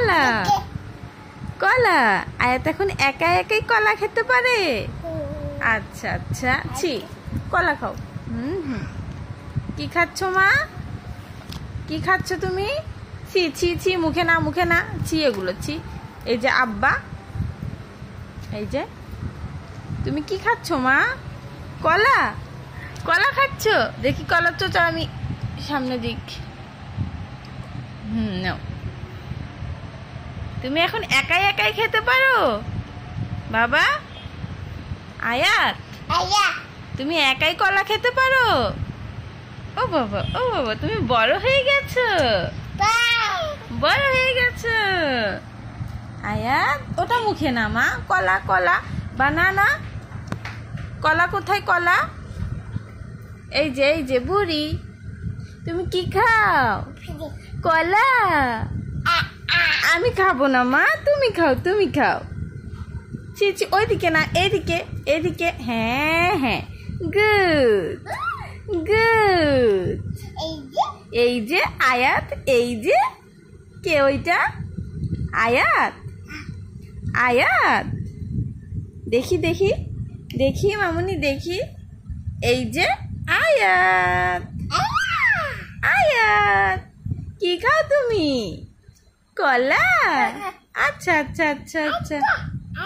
কলা কলা। আয়াত এখন একা একাই কলা খেতে পারে? আচ্ছা আচ্ছা, ছি, কলা খাও। কি খাচ্ছ মা? কি খাচ্ছ তুমি? ছি ছি ছি, মুখে না, মুখে না, ছি এগুলো ছি। এই যে আব্বা, এই যে তুমি কি খাচ্ছ মা? কলা? কলা খাচ্ছ? দেখি কলার চোচা আমি সামনে দিক। নাও। তুমি এখন একাই একাই খেতে পারো বাবা? আয়াত, তুমি একাই কলা খেতে পারো? ও বাবা, ও বাবা, তুমি বড় হয়ে গেছো, বড় হয়ে গেছো। আয়াত, ওটা মুখে না মা। কলা, কলা, বানানা। কলা কোথায়? কলা এই যে বুড়ি, তুমি কি খাও? কলা। আমি খাবো না মা, তুমি খাও, তুমি খাও। ছি ছি, ওইদিকে না, এদিকে, এদিকে। হ্যাঁ হ্যাঁ, গুড গুড। এই যে আয়াত, এই যে, কে ওইটা? আয়াত, আয়াত। দেখি দেখি দেখি মামুনি, দেখি। এই যে আয়াত, আয়াত। কি খাও তুমি? কলা? আচ্ছা আচ্ছা আচ্ছা আচ্ছা।